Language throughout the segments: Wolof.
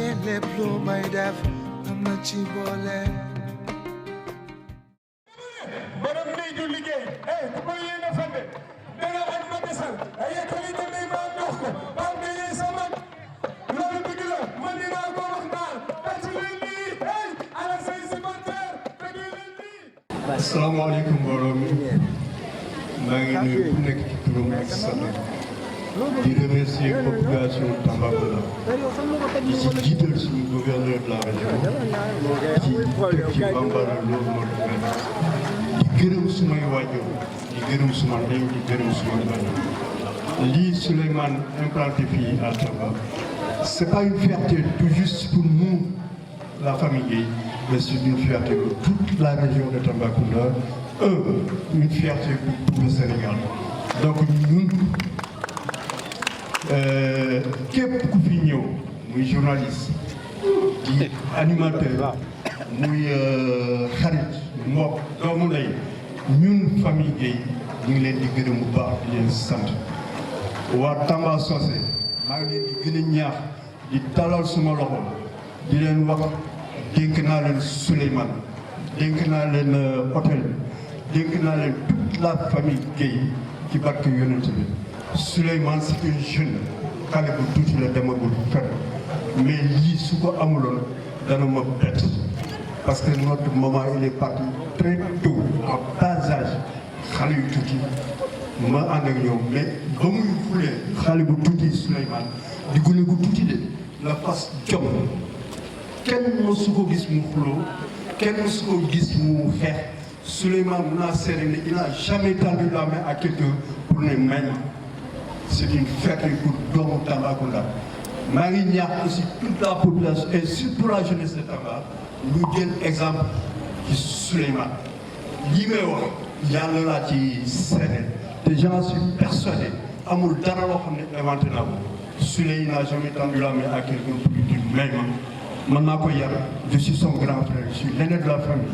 lépp lu may def am na ci boole. borom ndey du liggéey ku ko yéene fande danga ak Macky Sall ay yëkkali tamit maa dox ko bam nga yee sa mag loolu dëgg la man dinaa ko wax naa tàcc leen lii ala say supporter fekk leen lii. Asalaamaaleykum mbooloo mi maa ngi nuyu ku nekk ci turam ak santam di remercier population Tambacounda di ci jiital suñu gouverneur de la région ci Bambara Lo Modou di gërëm sumay waajur di gërëm suma ndey di gërëm suma baay lii Souleymane implanté fii à Tamba c'est pas une fierté tout juste pour nous la famille Gueye mais c'est une fierté pour toute la région de Tambacounda une fierté pour le Sénégal donc ñun képp ku fi ñëw muy journaliste di animateur muy xarit mbokk doomu ndey ñun famille Gueye ñu ngi leen di gërëm bu baax di leen sant waa Tamba Socé maa ngi leen di gën a ñaax di talal suma loxo di leen wax dénk naa leen Souleymane dénk naa leen hôtel bi dénk naa leen toute la famille Gueye ci barke yonent bi Souleymane c'est un jeune xale bu tuuti la demagul fenn mais lii su ko amuloon dana ma bett parce que notre maman il est parti très tôt en bas âge xale yu tuuti ma ànd ak ñoom mais ba muy fulee xale bu tuuti Souleymane di gune gu tuuti de la fas jom kenn mësu ko gis mu xuloo kenn mësu ko gis mu xeex Souleymane mun naa seede ne il n'a jamais tendu la main à quelqu'un pour ne may ma c'est une fierté pour doomu Tambacounda maa ngi ñaax aussi toute la population et surtout la jeunesse de Tamba ñu jël exemple ci Souleymane lii may wax yàlla laa ci seede te j'en suis persuadé amul dara loo xam ne inventé naa ko Souleymane n'a jamais tendu la main à quelqu'un pour lui dire may ma man maa ko yar je suis son grand frère je suis l'aîné de la famille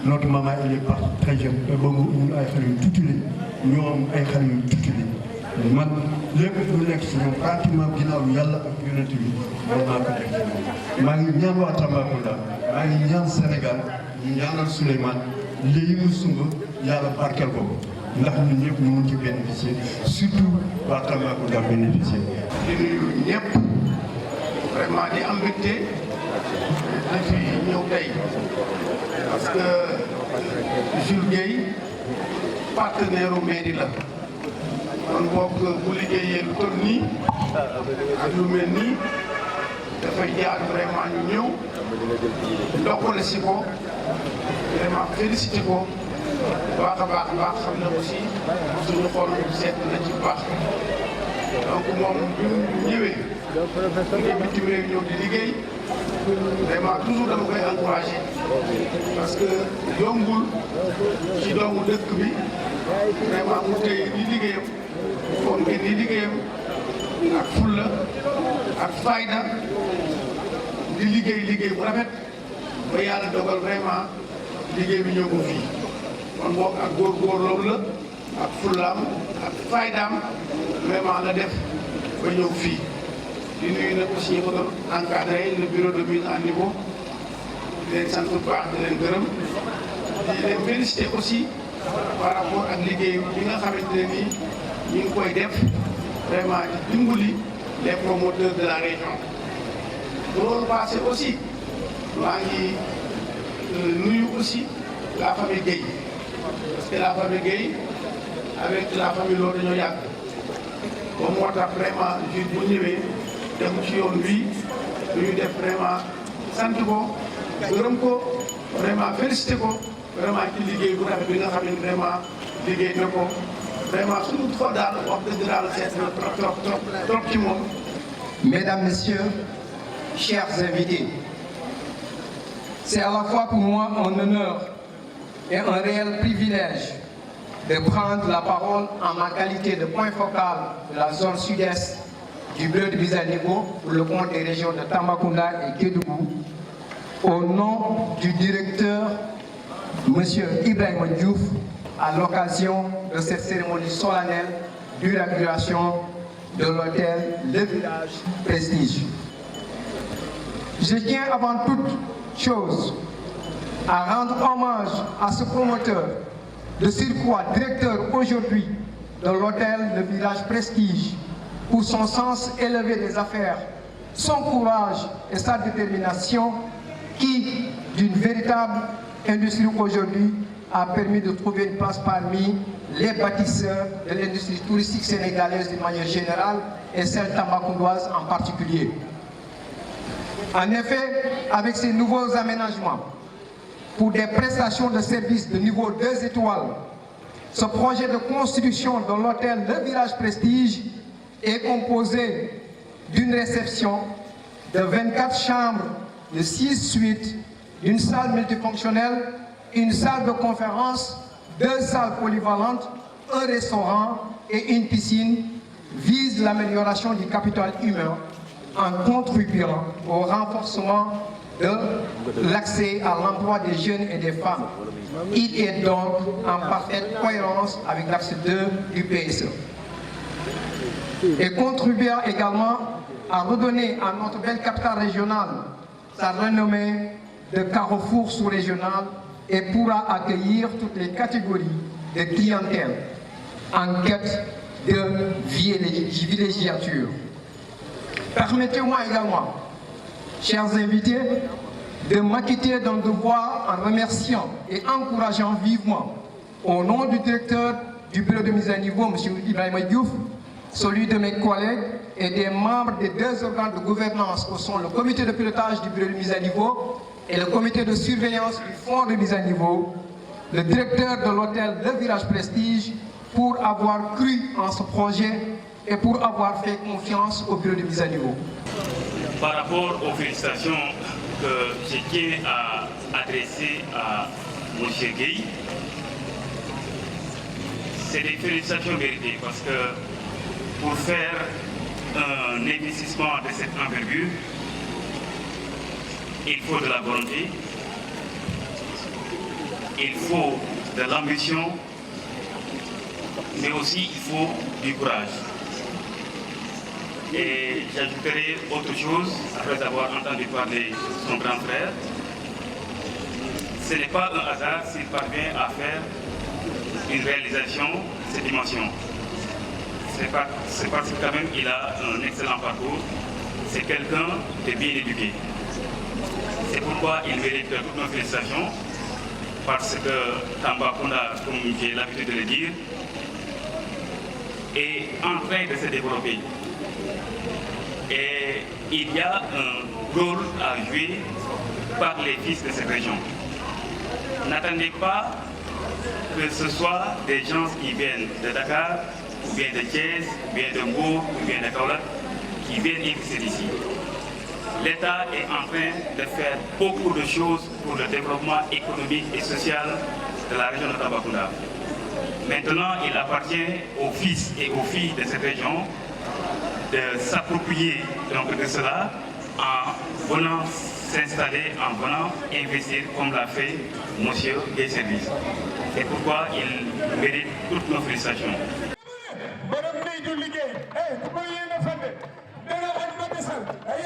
notre maman elle est partie très jeune te ba mu ay xale yu tuuti lañ ñoom ay xale yu tuuti lañ man lépp lu nekk si ñoom pratiquement ginnaaw yàlla ak yonent bi man maa ko def maa ngi ñaan waa Tambacounda maa ngi ñaan Sénégal ñu ñaanal Souleymane léegi mu sumb yàlla barkeel ko ndax ñun ñëpp ñu mun ci bénéficier surtout waa Tambacounda bénéficier. di nuyu ñëpp vraiment di am mbégte na fi ñëw tey parce que Jules Gueye partenaire u mairie la kon bokk bu liggéeyee lu toll nii ak lu mel nii dafay jaar vraiment ñu ñëw ndokkale si ko vraiment félicité ko baax a baax xam na aussi suñu xol seet na ci baax donc moom bi mu ñëwee ngi bitim réew ñëw di liggéey vraiment toujours dama koy encouragé parce que yombul ci doomu dëkk bi vraiment mu tey di liggéeyam kon ngeen di liggéeyam ak fulla ak fayda di liggéey bu rafet ba yàlla dogal vraiment liggéey bi ñëw ko fii kon boog ak góorgóorloom la ak fullaam ak faydaam vraiment la def ba ñëw fii di nuyu nag aussi ñu ko doon encadré le bureau de mise en niveau di leen sant bu baax di leen gërëm di leen félicité aussi par rapport ak liggéey bi nga xamante ne nii ñu ngi koy def vraiment di dimbali les promoteurs de la région. loolu passé aussi maa ngi nuyu aussi la famille Gueye parce que la famille Gueye avec la famille Lo dañoo yàgg ba moo tax vraiment jur bu ñëwee dem ci yoon bii lu ñu def vraiment sant ko gërëm ko vraiment félicité ko vraiment ci liggéey bu rafet bi nga xam ne vraiment liggéey na ko vraiment suñu xol daal wax dëgg daal seet na trop ci moom. Mesdames, Messieurs, chers invités, c'est à la fois pour moi un honneur et un réel privilège de prendre la parole en ma qualité de point focal de la zone sud-est du bureau de mise à niveau pour le compte des régions de Tambacounda et Kédougou, au nom du directeur, M. Ibrahima Diouf, à l'occasion de cette cérémonie solennelle d'inauguration de l'hôtel Le Village Prestige. Je tiens avant toute chose à rendre hommage à ce promoteur, de surcroît directeur aujourd'hui de l'hôtel Le Village Prestige, pour son sens élevé des affaires, son courage et sa détermination qui, d'une véritable industrie aujourd'hui, a permis de trouver une place parmi les bâtisseurs de l'industrie touristique sénégalaise d'une manière générale et celle tambacoundoise en particulier. En effet, avec ces nouveaux aménagements pour des prestations de services de niveau 2 étoiles, ce projet de construction de l'hôtel Le Village Prestige est composé d'une réception de 24 chambres, de 6 suites, d'une salle multifonctionnelle, une salle de conférence, 2 salles polyvalentes, un restaurant et une piscine, vise l'amélioration du capital humain en contribuant au renforcement de l'accès à l'emploi des jeunes et des femmes. Il est donc en parfaite cohérence avec l'axe 2 du PSE. Et contribuant également à redonner à notre belle capitale régionale sa renommée de carrefour sous-régional et pourra accueillir toutes les catégories de clientèle en quête de villégiature. Permettez-moi également, chers invités, de m'acquitter d'un devoir en remerciant et encourageant vivement, au nom du directeur du bureau de mise à niveau, M. Ibrahima Diouf, celui de mes collègues et des membres des 2 organes de gouvernance que sont le comité de pilotage du bureau de mise à niveau et le comité de surveillance du fonds de mise à niveau, le directeur de l'hôtel Le Village Prestige, pour avoir cru en ce projet et pour avoir fait confiance au bureau de mise à niveau. Par rapport aux félicitations que je tiens à adresser à M. Gueye, c'est des félicitations méritées parce que pour faire un investissement de cette envergure, il faut de la volonté, il faut de l'ambition, mais aussi il faut du courage. Et j'ajouterai autre chose, après avoir entendu parler de son grand frère. Ce n'est pas un hasard s'il parvient à faire une réalisation de cette dimension. C'est parce que quand même il a un excellent parcours. C'est quelqu'un de bien éduqué. C'est pourquoi il mérite toutes nos félicitations, parce que Tambacounda, comme j'ai l'habitude de le dire, est en train de se développer. Et il y a un rôle à jouer par les fils de cette région. N'attendez pas que ce soit des gens qui viennent de Dakar, ou bien de Thiès, ou bien de Mbour, ou bien de Kaolack, qui viennent investir ici. L'État est en train de faire beaucoup de choses pour le développement économique et social de la région de Tambacounda. Maintenant, il appartient aux fils et aux filles de cette région de s'approprier donc de cela en venant s'installer, en venant investir comme l'a fait M. Gueye Service. C'est pourquoi il mérite toutes nos félicitations. Hey,